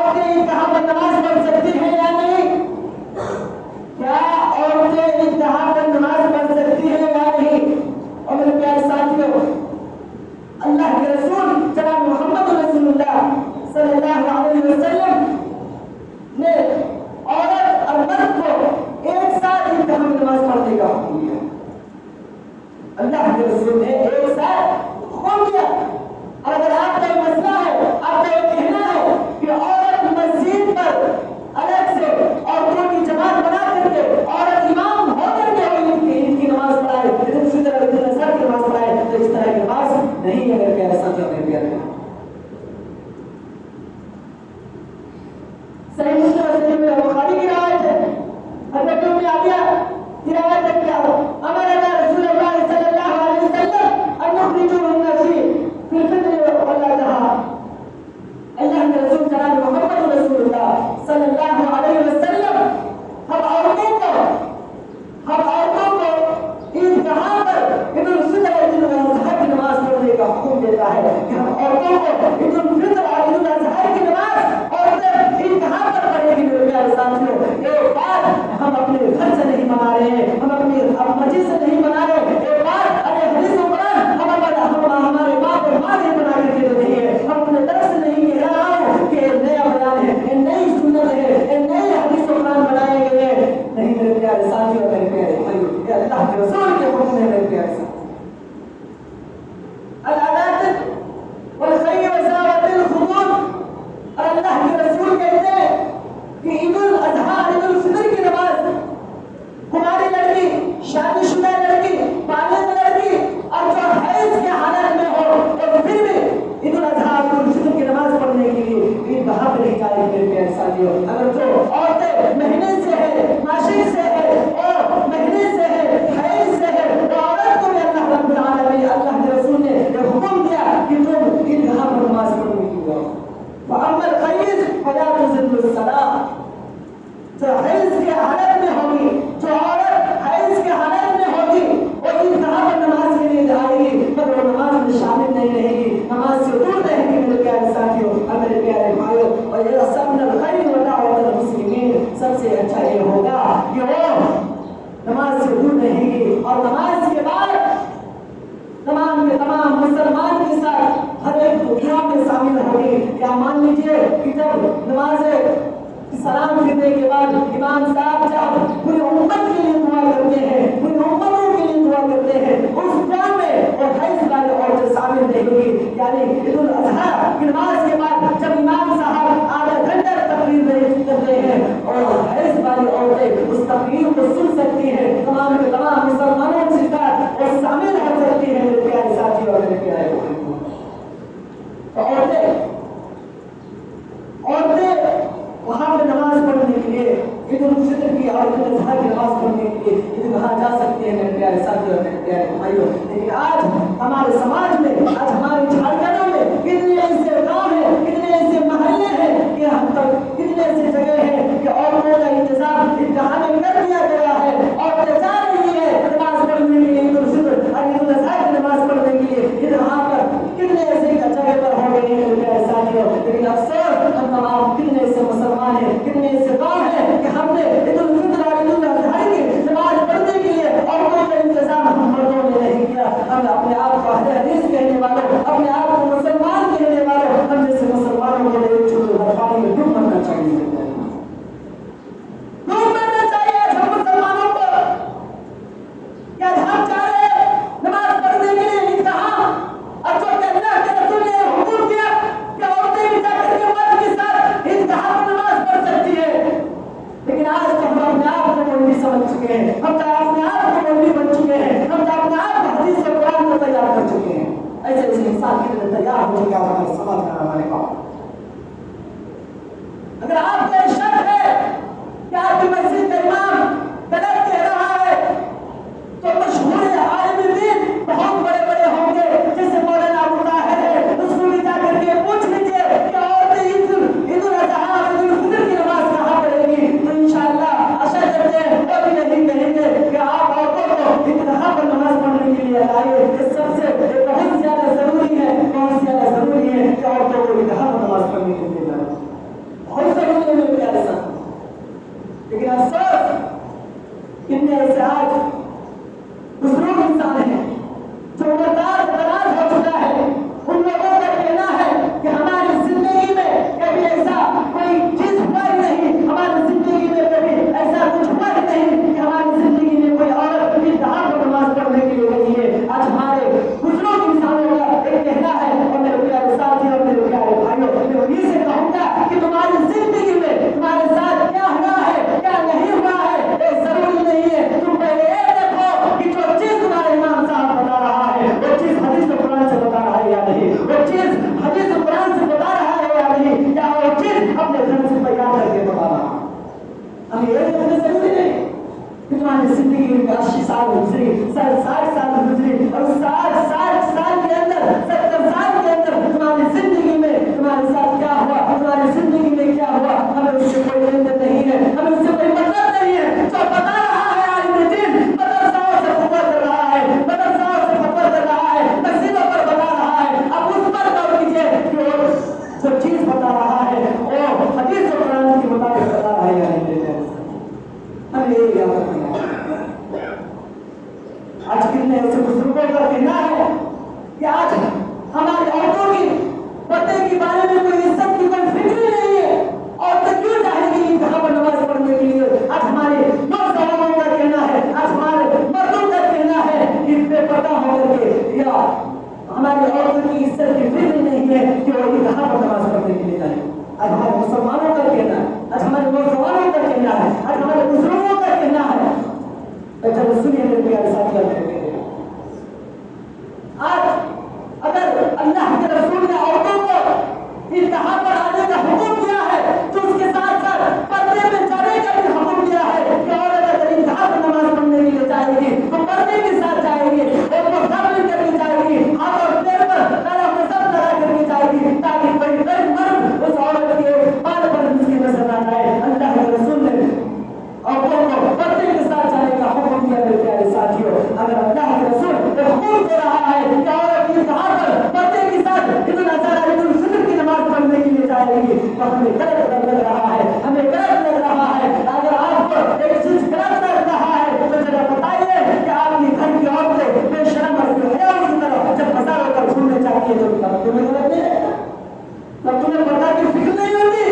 عورتیں عیدگاہ پر نماز پڑھ سکتی ہیں یا نہیں؟ کیا عورتیں عیدگاہ پر نماز پڑھ سکتی ہیں یا نہیں؟ اور میرے پیارے ساتھیوں، اللہ کے رسول جناب محمد رسول اللہ صلی اللہ علیہ وسلم نے عورت اور مرد کو ایک ساتھ عیدگاہ میں نماز پڑھنے کا حکم دیا۔ اللہ کے رسول نے ایک ساتھ حکم دیا۔ اور اگر آپ کا مسئلہ ہے، آپ کا یہ کہنا ہے کہ عورت مسجد پر الگ سے عورتوں کی جماعت بنا کر کے عورت امام ہو کر کے عید کی نماز پڑھائے، عید الفطر اور عید الاضحیٰ کی نماز پڑھائے، تو اس طرح کی نماز نہیں ہے میرے پیارے ساتھیوں، میرے پیارے۔ صحیح مسلم اور صحیح بخاری کی روایت ہے، حضرت ام عطیہ کی روایت ہے کہ امرنا رسول اللہ صلی اللہ علیہ وسلم ان نخرجوهن فی الفطر والاضحیٰ۔ اللہ کے رسول جناب محمد رسول اللہ صلی اللہ علیہ وسلم ہم عورتوں کو عیدگاہ پر عید الفطر اور عید الاضحیٰ کی نماز پڑھنے کا حکم دیتا ہے کہ ہم عورتوں کو عید الفطر اور عید الاضحیٰ کی نماز عورتیں عیدگاہ پر پڑھنے کی میرے پیارے ساتھیوں۔ ایک بات ہم اپنے گھر سے نہیں منا رہے ہیں، ہم اپنی مسجد سے نہیں منا رہے، ایک بات ارے حدیث و قرآن ہمارے باپ اور ماں نے بنا کر کے نہیں ہے، ہم اپنے طرف سے نہیں کہہ رہا ہوں کہ ایک نیا بیان ہے، ایک نئی سنت ہے، ایک نئی حدیث و قرآن بنائے گئے ہیں، نہیں میرے پیارے ساتھیوں، میرے پیارے بھائیوں، یہ اللہ کے رسول کے حکم ہے میرے پیارے ساتھیوں۔ العادات والخیر وزاوت الخمور، اور اللہ کے رسول کہتے ہیں کہ عید الاضحیٰ عید الفطر کی نماز ہماری لڑکی، شادی شدہ لڑکی، بالغ لڑکی اور جو حیض کے حالت میں ہو اور پھر بھی عید الاضحیٰ عید الفطر کی نماز پڑھنے کے لیے عیدگاہ پر نہیں جائے میرے پیارے ساتھیوں۔ اگر جو عورتیں مہینے سے ہے، ماشک سے ہے اور مہینے سے ہے، حیض سے ہے، تو عورت کو بھی اللہ رب العالمین اللہ کے رسول نے یہ حکم دیا کہ تم عیدگاہ پر نماز پڑھنے کی جاؤ۔ وَأَمَّا الْحَيْضُ فَلَا تُزِلُّ الصَّلَاةَ، جو حیض کے حالت میں ہوگی، جو عورت حیض کے حالت میں ہوگی وہ عیدگاہ پر نماز کے لیے جائے گی مگر وہ نماز میں شامل نہیں رہے گی، نماز سے دور رہے گی میرے پیارے ساتھیوں اور میرے پیارے بھائیوں۔ اور یہ سب من الخیر ودعوۃ المسلمین، سب سے اچھا یہ ہوگا کہ وہ نماز سے دور رہے گی اور نماز کے بعد تمام کے تمام مسلمان کے ساتھ ہر ایک دعا میں شامل ہوگی۔ کیا مان لیجیے کہ جب نماز سلام پھرنے کے بعد امام صاحب جب پوری امت کے لیے دعا کرتے ہیں، پوری امتوں کے لیے دعا کرتے ہیں، اس دعا میں اور حیض والے عورتیں شامل رہیں گی، یعنی عید الاضحیٰ کی نماز کے بعد جب امام صاحب آدھا گھنٹہ تقریر کرتے ہیں اور حیض والی عورتیں اس تقریر کو سن سکتی ہیں، تمام کے تمام مسلمانوں کے ساتھ اور شامل ہو سکتی ہیں میرے پیارے ساتھیوں اور میرے پیارے بھائیوں۔ عورتیں وہاں پہ نماز پڑھنے کے لیے عید الفطر کی اور عید الاضحیٰ کی نماز پڑھنے کے لیے عیدگاہ جا سکتے ہیں میرے پیارے ساتھیوں اور میرے پیارے بھائیوں۔ لیکن آج ہمارے سماج میں، آج ہمارے جھارکھنڈ میں کتنے ایسے گاؤں ہیں، کتنے ایسے محلے ہیں کہ ہم تک کتنے ایسے جگہ ہیں کہ عورتوں کا انتظام عیدگاہ میں کر دیا گیا ہے، عورتیں جا رہی ہے نماز پڑھنے کے لیے عید الفطر اور عید الاضحیٰ کی نماز پڑھنے کے لیے عیدگاہ پر، کتنے ایسے جگہ پر ہو گئے ہیں میرے پیارے ساتھیوں۔ لیکن افسوس ہم تمام کتنے ایسے مسلمان ہیں، کتنے ایسے گاؤں ہیں کہ ہم نے عید الفطر اور عید الاضحیٰ کی نماز پڑھنے کے لیے عورتوں کا انتظام ہم مردوں نے نہیں کیا۔ ہم اپنے آپ کو اہل حدیث کہنے والوں، اپنے آپ کو مسلمان کہنے والوں، ہم جیسے مسلمانوں کو ایک چھوٹے پانی میں ڈوب مرنا چاہیے، ڈوب مرنا چاہیے ہم مسلمانوں کو۔ کیا ہم چاہ رہے ہیں نماز پڑھنے کے لیے عیدگاہ، اور جو کہ اللہ کے رسول نے حکم دیا کہ عورتیں بھی جا کر کے مرد کے ساتھ عیدگاہ پر نماز پڑھ سکتی ہے، لیکن لیکن افسوس کتنے ایسے آج بزرگ انسان ہیں جو عمردار دراز ہو چکا ہے، ان لوگوں کا کہنا ہے کہ ہماری زندگی میں کبھی ایسا کوئی چیز ہوا ہی نہیں، ہماری زندگی میں کبھی ایسا کچھ ہوا ہی نہیں کہ ہماری زندگی میں کوئی عورت انتہا پر نماز پڑھنے کے لیے گئی ہے۔ آج ہمارے بزرگ انسانوں کا ایک کہنا ہے، اور میرے پیارے ساتھی اور میرے پیارے بھائیوں، میں انہیں سے کہوں گا کہ تمہاری زندگی میں تمہارے ساتھ کیا ہوا ہے کیا نہیں ہوا ہے یہ ضروری نہیں ہے، تم پہلے یہ دیکھو کہ جو چیز تمہارے امام صاحب بتا رہا ہے وہ چیز حدیث و قرآن سے بتا رہا ہے یا نہیں، وہ چیز حدیث و قرآن سے بتا رہا ہے یا نہیں، یا وہ چیز اپنے گھر سے تیار کر کے بتا رہا ہے۔ ہمیں یہ دیکھنا ضروری نہیں کہ تمہاری زندگی میں 80 سال گزری، 60 سال گزری، اور اس 60 سال کے اندر 70 سال کے اندر تمہاری زندگی میں تمہارے ساتھ کیا ہوا، تمہاری زندگی میں کیا ہوا، ہمیں اس سے کوئی لین دین نہیں ہے، ہمیں اس سے کوئی مطلب نہیں ہے۔ جو بتا رہا ہے عالم دین مدرسوں سے فتویٰ کر رہا ہے، مدرسوں سے فتویٰ کر رہا ہے، مسجدوں پر بتا رہا ہے، اب اس پر غور کیجیے کہ وہ جو چیز بتا رہا ہے وہ حدیث و قرآن کے مطابق بتا رہا ہے یا نہیں۔ ہمیں یہ یاد رکھنا ہے۔ آج کتنے ایسے بزرگوں کا کہنا ہے کہ آج ہماری عورتوں کی پردے کے بارے میں کوئی عزت کی کوئی فکر ہی نہیں ہے، عورتیں کیوں چاہیں گی کہاں پر نماز پڑھنے کے لیے۔ آج ہمارے نوجوانوں کا کہنا ہے، آج ہمارے مردوں کا کہنا ہے کہ بے پردہ ہو کر کے یا ہماری عورتوں کی عزت کی فکر نہیں ہے کہ وہ کہاں پر نماز پڑھنے کے لیے جائیں۔ آج ہمارے مسلمانوں کا کہنا ہے، آج ہمارے نوجوانوں کا کہنا ہے، آج ہمارے بزرگوں کا کہنا ہے۔ چلو سنیے میرے پیارے ساتھی، آج اگر اللہ کے رسول نے عورتوں کو انتہا پر آنے کا حکم دیا ہے تو اس کے ساتھ ساتھ پردے میں جانے کا بھی حکم دیا ہے کہ عورت اگر انتہا پر نماز پڑھنے کے لیے جائے گی تو پردے کے ساتھ جائے گی، اور وہ سب کر کے جائے گی، ہاتھ اور پیر پر پیروں میں سب لگا کر کے جائے گی تاکہ کوئی غیر مرد اس عورت کے بال پر اس کی نظر نہ آئے۔ اللہ کے رسول نے عورتوں کو پردے کے ساتھ جانے کا حکم دیا۔ میرے پیارے ساتھیوں، اگر اللہ کے رسول حکم دے رہا ہے کہ عورت انتہا پر پردے کے ساتھ عید الاضحیٰ عید الفطر کی نماز پڑھنے کے لیے جائے گی تو ہمیں غلط لگ رہا ہے، ہمیں غلط لگ رہا ہے۔ اگر آپ کو ایک چیز غلط لگ رہا ہے تو ذرا بتائیے کہ آپ کی گھر کی عورتیں بے شرم اور بے حیا کی طرح جب بازاروں پر گھومنے جاتی ہے تو تمہیں غلط نہیں ہے؟ تب تمہیں پردہ کی فکر نہیں ہوتی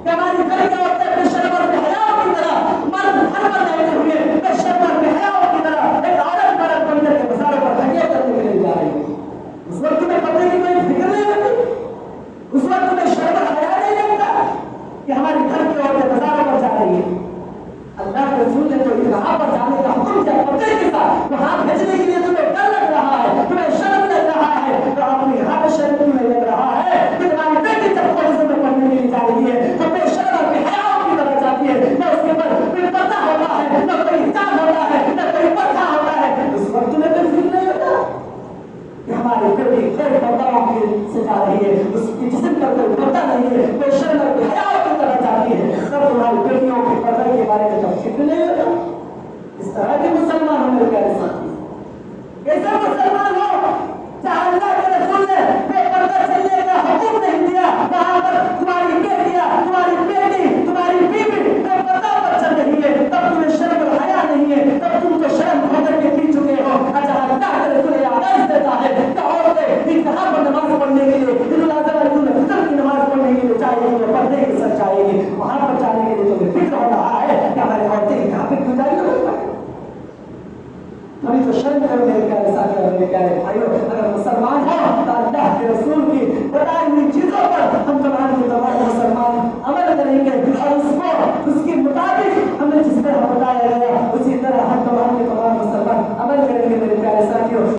کہ ہماری گھر کی عورتیں بے شرم اور بے حیا کی طرح مرد گھر پر رہتے ہوئے بے شرم اور بے حیا کی طرح ایک عورت مرد بن کر کے بازاروں پر ہڈیاں کرنے کے لیے جا رہی ہے۔ اس وقت تمہیں پردے کی کوئی فکر نہیں ہوتی، اس وقت تمہیں شرم اور حیا نہیں لگتا کہ ہماری گھر کی عورتیں بازاروں پر جا رہی ہیں۔ اللہ کے رسول نے تو یہاں پر جانے کا حکم دیا پردے کے ساتھ، وہاں بھیجنے کے لیے تمہیں ڈر لگ رہا ہے، تمہیں شرم لگ رہا ہے، تو آپ کو یہاں پہ شرم کیوں نہیں لگ رہا ہے کہ تمہاری بیٹی جب کالج میں پڑھنے کے لیے جا رہی ہے تو بے شرم اور بے حیا کی طرح جاتی ہے، نہ اس کے پر کوئی پردہ ہوتا ہے، نہ کوئی حجاب ہوتا ہے، نہ کوئی پردہ ہوتا ہے۔ اس وقت تمہیں کوئی فکر نہیں ہوتا کہ ہماری بیٹی غیر پرداؤں کی سے جا رہی ہے، اس کی جسم پر کوئی پردہ نہیں ہے، بے شرم اور بے حیا کی طرح جاتی ہے، تب تمہاری بیٹیوں کے پردے کے بارے میں تب فکر نہیں ہوتا۔ اس طرح کے مسلمان ہو میرے پیارے ساتھی، کیسے مسلمان ہو جہاں اللہ کے رسول نے بے پردہ چلنے کا حکم نہیں دیا، وہاں پر تمہاری بیٹیاں تمہاری بیٹی تمہاری بیوی بے پردہ پر چل رہی ہے، تب تمہیں شرم اور حیا نہیں ہے، تب تم تو شرم ہو کر کے پی چکے ہو۔ جہاں اللہ کے رسول یہ آدیش دیتا ہے کہ عورتیں انتہا پر نماز پڑھنے کے لیے عید الاضحیٰ عید الفطر کی نماز پڑھنے کے لیے جائے گی تو پردے کے ساتھ جائے گی، وہاں پر جانے کے لیے تمہیں فکر ہو رہا ہے کہ ہماری عورتیں یہاں پہ کیوں جائیں گی۔ تھوڑی تو شرم کرو میرے پیارے ساتھی اور میرے پیارے بھائیوں، اگر مسلمان ہو تو اللہ